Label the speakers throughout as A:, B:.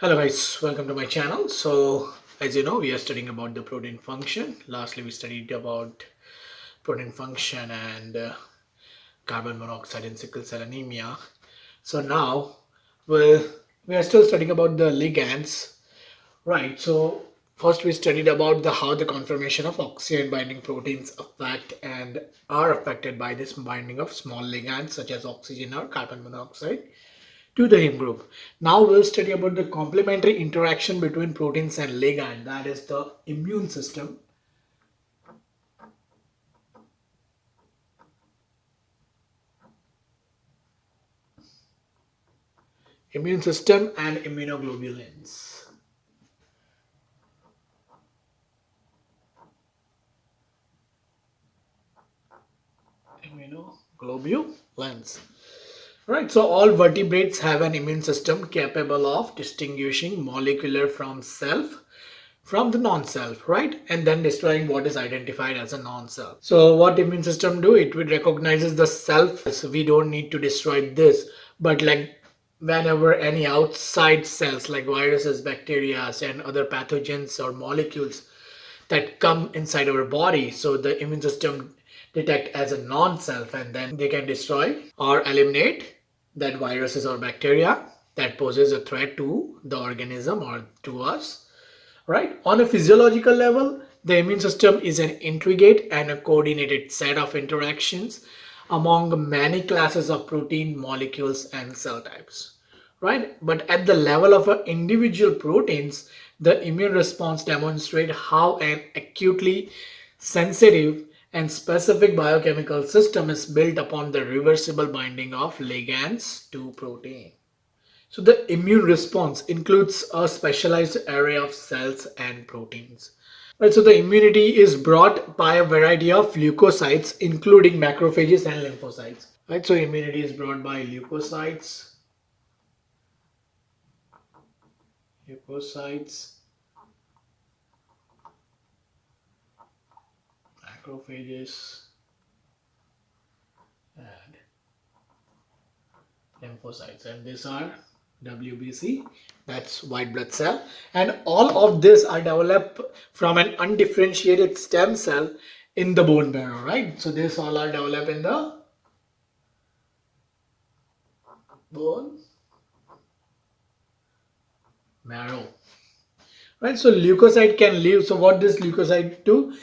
A: Hello guys, welcome to my channel. So as you know, we are studying about the protein function. Lastly, we studied about protein function and carbon monoxide in sickle cell anemia. So now we'll, we are still studying about the ligands, right? So first we studied about how the conformation of oxygen binding proteins affect and are affected by this binding of small ligands such as oxygen or carbon monoxide to the heme group. Now we'll study about the complementary interaction between proteins and ligand, that is the immune system. Immune system and immunoglobulins. Immunoglobulins. Right, so all vertebrates have an immune system capable of distinguishing molecular from self from the non-self, right? And then destroying what is identified as a non-self. So what immune system do? It will recognizes the self. So we don't need to destroy this, but like whenever any outside cells like viruses, bacteria, and other pathogens or molecules that come inside our body, so the immune system detect as a non-self and then they can destroy or eliminate that viruses or bacteria that poses a threat to the organism or to us, right? On a physiological level, the immune system is an intricate and a coordinated set of interactions among many classes of protein molecules and cell types, right? But at the level of individual proteins, the immune response demonstrates how an acutely sensitive and specific biochemical system is built upon the reversible binding of ligands to protein. So the immune response includes a specialized array of cells and proteins. Right, so the immunity is brought by a variety of leukocytes, including macrophages and lymphocytes. Right, so immunity is brought by leukocytes, macrophages, and lymphocytes, and these are WBC, that's white blood cell, and all of this are developed from an undifferentiated stem cell in the bone marrow, right? So these all are developed in the bone marrow, right? So leukocyte can leave. So what does leukocyte do?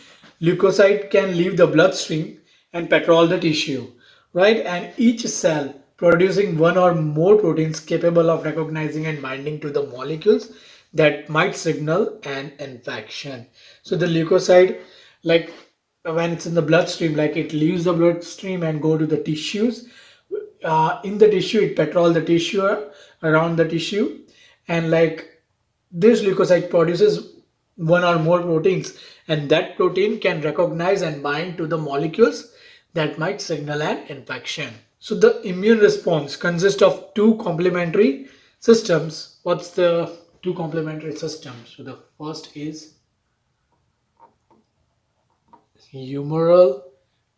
A: Leukocyte can leave the bloodstream and patrol the tissue, right? And each cell producing one or more proteins capable of recognizing and binding to the molecules that might signal an infection. So the leukocyte, like when it's in the bloodstream, like it leaves the bloodstream and go to the tissues. In the tissue, it patrol the tissue around the tissue, and like this leukocyte produces one or more proteins, and that protein can recognize and bind to the molecules that might signal an infection. So the immune response consists of two complementary systems. What's the two complementary systems? So the first is humoral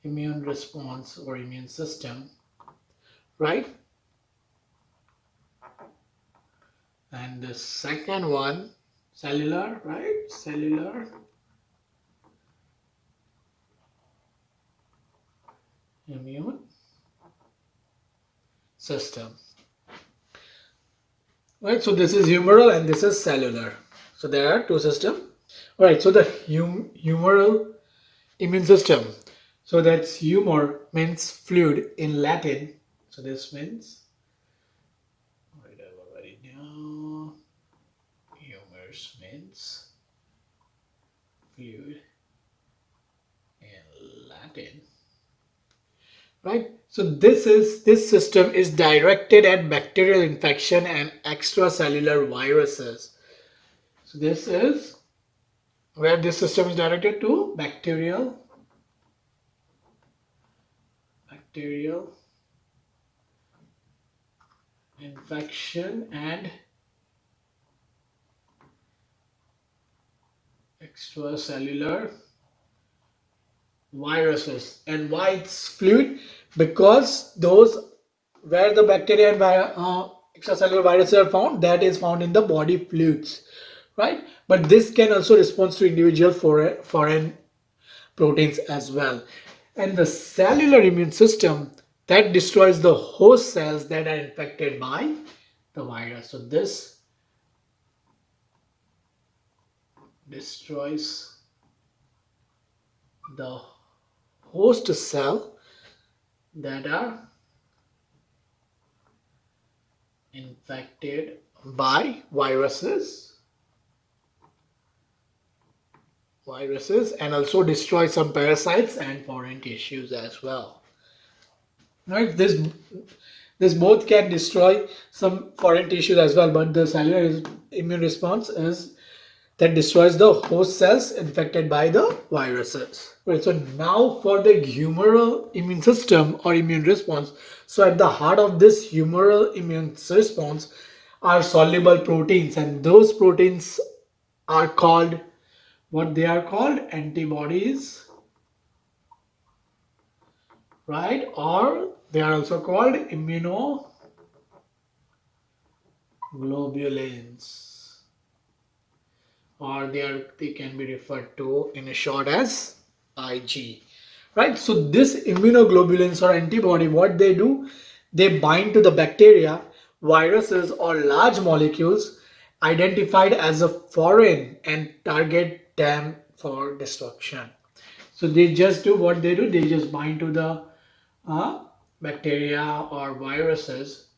A: immune response or immune system, right? And the second one, cellular, right? Cellular immune system, right? So this is humoral and this is cellular. So there are two systems. All right. So the humoral immune system. So that's humor means fluid in Latin. So this means, wait, I will write it down. Humors means fluid in Latin, right? So this system is directed at bacterial infection and extracellular viruses. So this is where this system is directed to bacterial infection and extracellular viruses. And why it's fluid? Because those where the bacteria and extracellular viruses are found, that is found in the body fluids, right? But this can also respond to individual foreign proteins as well. And the cellular immune system that destroys the host cells that are infected by the virus. So this destroys the host cell that are infected by viruses, and also destroy some parasites and foreign tissues as well, right? This both can destroy some foreign tissues as well, but the cellular immune response is that destroys the host cells infected by the viruses. Right, so now for the humoral immune system or immune response. So at the heart of this humoral immune response are soluble proteins, and those proteins are called, what they are called, antibodies, right? Or they are also called immunoglobulins, or they can be referred to in a short as Ig, right? So this immunoglobulins or antibody, what they do, they bind to the bacteria, viruses, or large molecules identified as a foreign and target them for destruction. So they just do what they do, they just bind to the bacteria or viruses,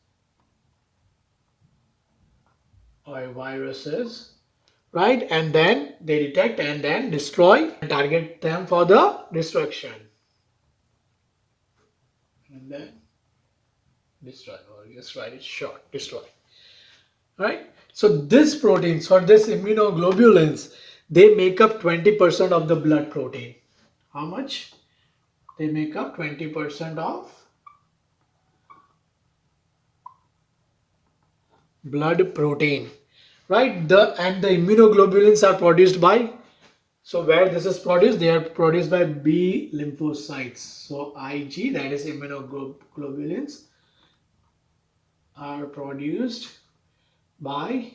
A: right? And then they detect and then destroy and target them for the destruction. And then destroy, or just write it short, destroy. Right? So these proteins or this immunoglobulins, they make up 20% of the blood protein. How much? They make up 20% of blood protein. Right? And the immunoglobulins are produced by, so where this is produced, they are produced by B lymphocytes. So Ig, that is immunoglobulins, are produced by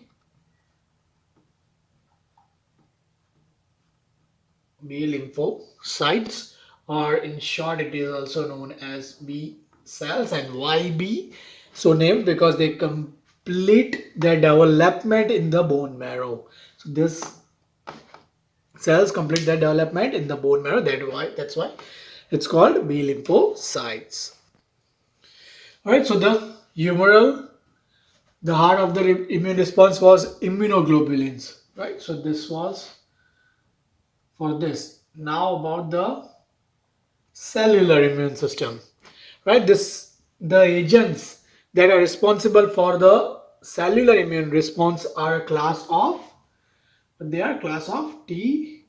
A: B lymphocytes, or in short it is also known as B cells. And why B so named? Because they complete their development in the bone marrow. So this cells complete their development in the bone marrow. That's why it's called B lymphocytes. Alright, so the heart of the immune response was immunoglobulins. Right, so this was for this. Now about the cellular immune system. Right, the agents that are responsible for the cellular immune response are a class of, they are class of T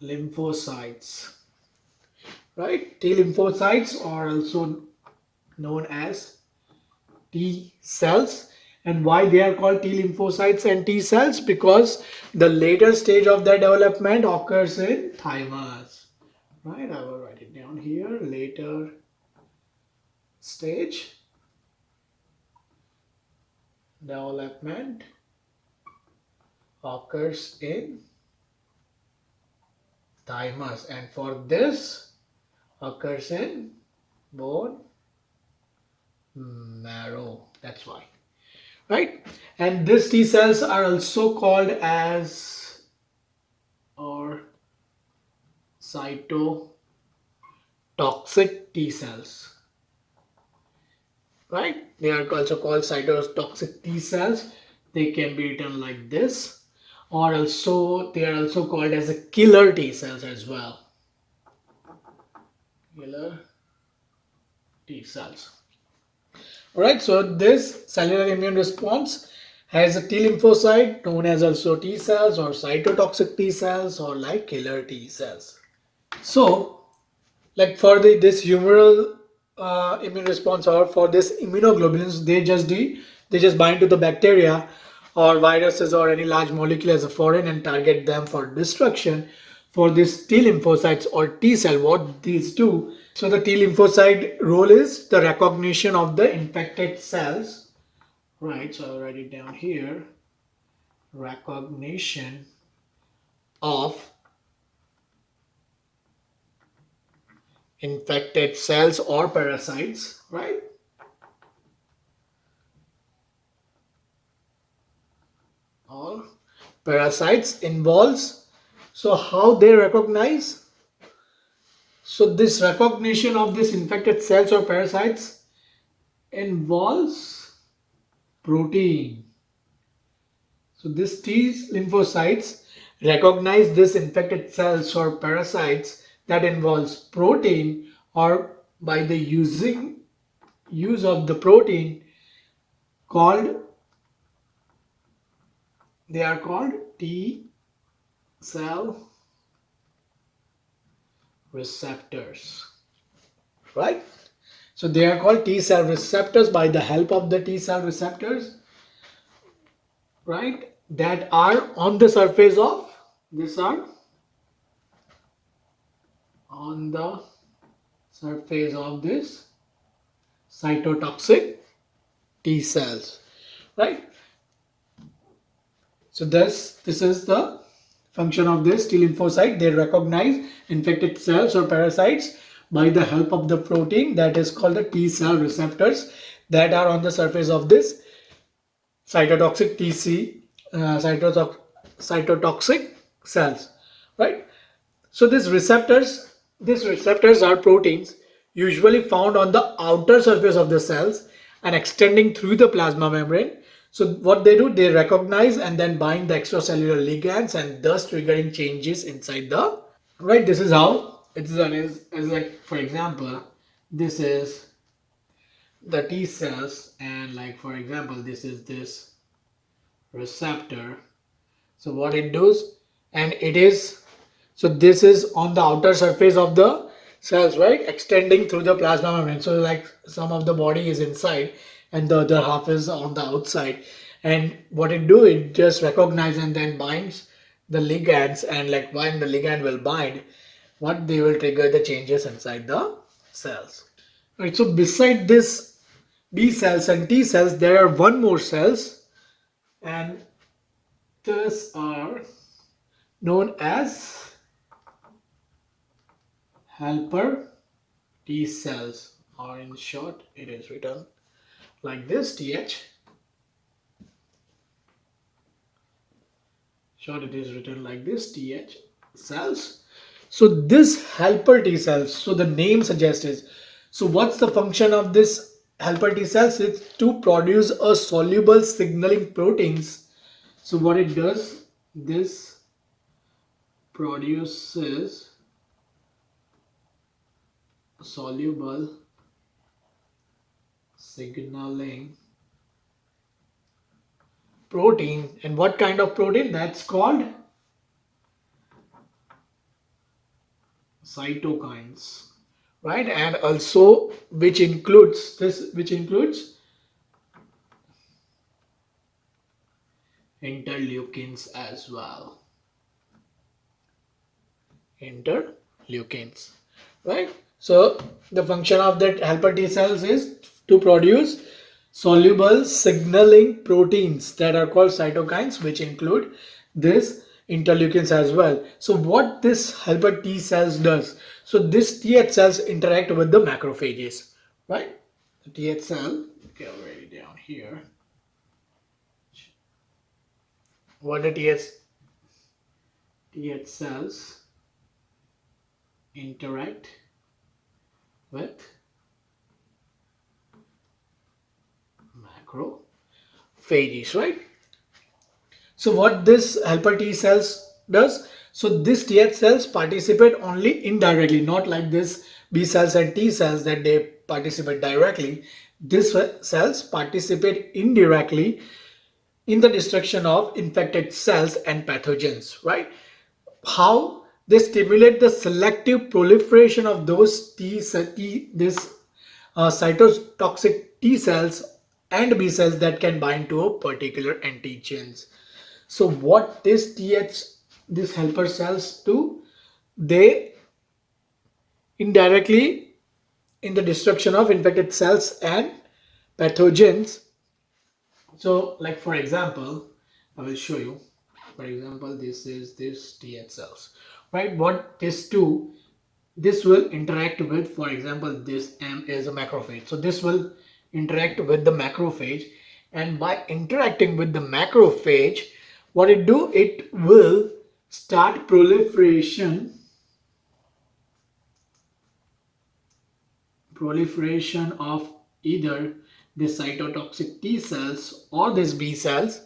A: lymphocytes. Right, T lymphocytes are also known as T cells. And why they are called T lymphocytes and T cells? Because the later stage of their development occurs in thymus. Right, I will write it down here. Later stage development occurs in thymus, and for this occurs in bone marrow. That's why. Right, and these T cells are also called as, or cytotoxic T cells. Right, they are also called cytotoxic T cells. They can be written like this, or also they are also called as a killer T cells as well. Killer T cells. Alright, so this cellular immune response has a T lymphocyte known as also T cells, or cytotoxic T cells, or like killer T cells. So, like for this humoral immune response, or for this immunoglobulins, they just bind to the bacteria or viruses or any large molecule as a foreign and target them for destruction. For this T lymphocytes or T cell, what these do, So the T lymphocyte role is the recognition of the infected cells, right? So I'll write it down here. Recognition of infected cells or parasites, right? Or parasites involves, so how they recognize, so this recognition of this infected cells or parasites involves protein. So this T lymphocytes recognize this infected cells or parasites that involves protein, or by the use of the protein called, they are called T cell receptors, right? So they are called T cell receptors by the help of the T cell receptors, right? That are on the surface of, these are on the surface of this cytotoxic T cells, right? So this is the function of this T lymphocyte. They recognize infected cells or parasites by the help of the protein that is called the T cell receptors that are on the surface of this cytotoxic cytotoxic cells, right? So these receptors are proteins usually found on the outer surface of the cells and extending through the plasma membrane. So what they do, they recognize and then bind the extracellular ligands and thus triggering changes inside the, right. This is how it's done, is like, for example, this is the T cells, and like for example, this is this receptor. So what it does, and it is, so this is on the outer surface of the cells, right, extending through the plasma membrane. So like some of the body is inside and the other half is on the outside, and what it do, it just recognize and then binds the ligands, and like when the ligand will bind, what they will trigger the changes inside the cells, right. So beside this B cells and T cells, there are one more cells, and these are known as helper T cells, or in short, it is written like this, TH. Short, it is written like this, TH cells. So this helper T cells, so the name suggests is, so what's the function of this helper T cells? It's to produce a soluble signaling proteins. So what it does, this produces soluble signaling protein. And what kind of protein? That's called cytokines, right? And also which includes this, which includes interleukins as well. Interleukins, right? So the function of that helper T cells is to produce soluble signaling proteins that are called cytokines, which include this interleukins as well. So what this helper T cells does, so this TH cells interact with the macrophages, right? The TH cell, okay, I'll write it down here. What the TH cells interact with macrophages, right? So what this helper T cells does, so this TH cells participate only indirectly, not like this B cells and T cells that they participate directly. These cells participate indirectly in the destruction of infected cells and pathogens, right? How they stimulate the selective proliferation of those cytotoxic T cells and B cells that can bind to a particular antigens. So what this helper cells do, they indirectly in the destruction of infected cells and pathogens. So, like for example, I will show you. For example, this is this Th cells, right? What this do? This will interact with, for example, this M is a macrophage. So this will interact with the macrophage, and by interacting with the macrophage, what it do? It will start proliferation of either the cytotoxic T cells or this B cells,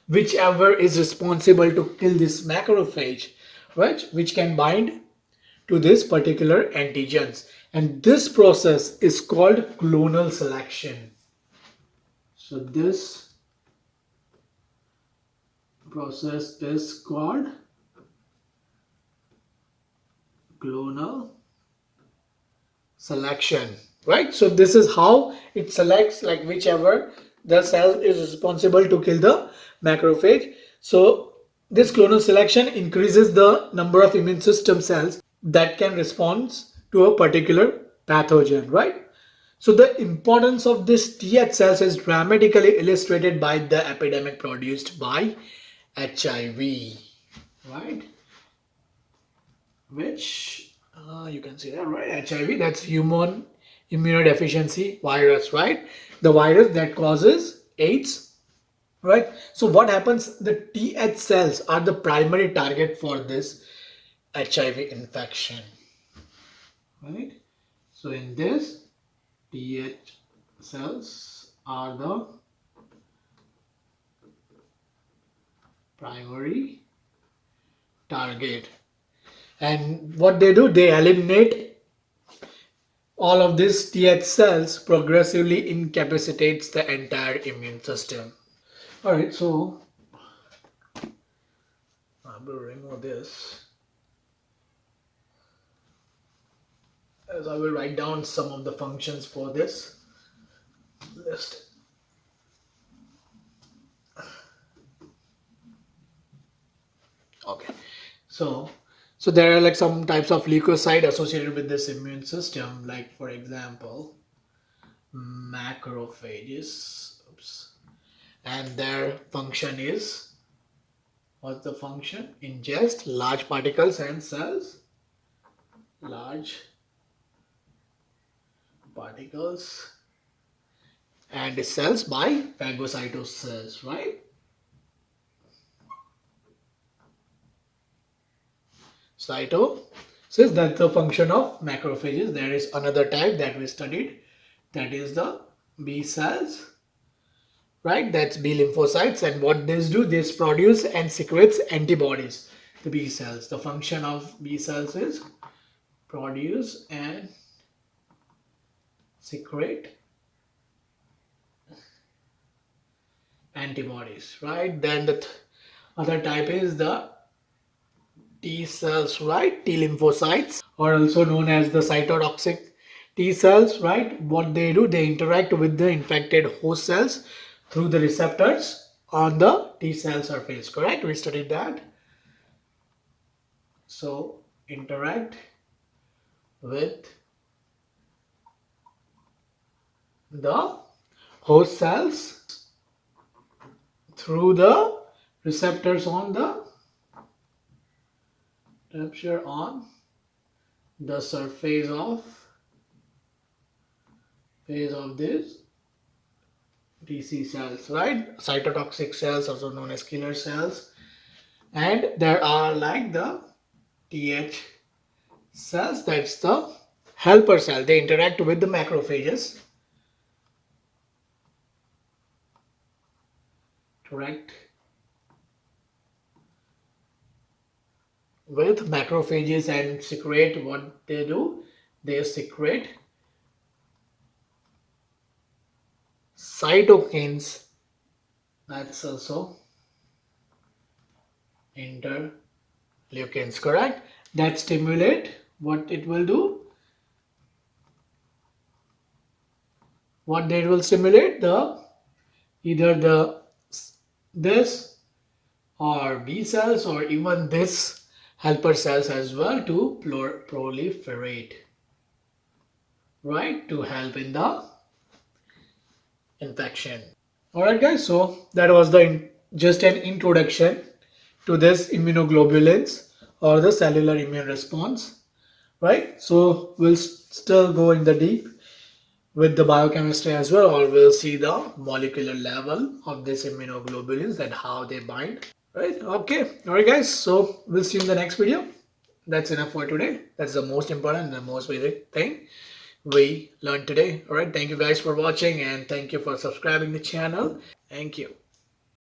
A: whichever is responsible to kill this macrophage, right? Which can bind to this particular antigens. And this process is called clonal selection. So this process is called clonal selection, right? So this is how it selects like whichever the cell is responsible to kill the macrophage. So this clonal selection increases the number of immune system cells that can respond to a particular pathogen, right? So the importance of this Th cells is dramatically illustrated by the epidemic produced by HIV, right? Which you can see that, right? HIV, that's human immunodeficiency virus, right? The virus that causes AIDS, right? So what happens? The Th cells are the primary target for this HIV infection, right? So in this, Th cells are the primary target. And what they do, they eliminate all of these Th cells, progressively incapacitates the entire immune system. Alright, so I will remove this as I will write down some of the functions for this list. Okay, so there are like some types of leukocyte associated with this immune system, like for example macrophages. Oops. And their function is, what's the function? Ingest large particles and cells, large particles and cells by phagocytosis, right? Cytosis, that's the function of macrophages. There is another type that we studied, that is the B cells, right? That's B lymphocytes, and what these do, this produce and secretes antibodies. The B cells, the function of B cells is produce and secrete antibodies, right? Then the other type is the T cells, right? T lymphocytes, or also known as the cytotoxic T cells, right? What they do, they interact with the infected host cells through the receptors on the T cell surface, correct? We studied that. So interact with the host cells through the receptors on the rupture on the surface of this TC cells, right? Cytotoxic cells, also known as killer cells, and there are like the Th cells, that's the helper cell. They interact with the macrophages, interact with macrophages and secrete, what they do, they secrete cytokines, that's also interleukins, correct? That stimulate, what it will do, what they will stimulate, the either the this or B cells or even this helper cells as well to proliferate. right, to help in the infection. All right, guys. So that was just an introduction to this immunoglobulins or the cellular immune response, right? So we'll still go in the deep with the biochemistry as well, or we'll see the molecular level of this immunoglobulins and how they bind. Right? Okay. All right, guys. So we'll see you in the next video. That's enough for today. That's the most important and the most basic thing we learned today. All right. Thank you guys for watching and thank you for subscribing the channel. Thank you.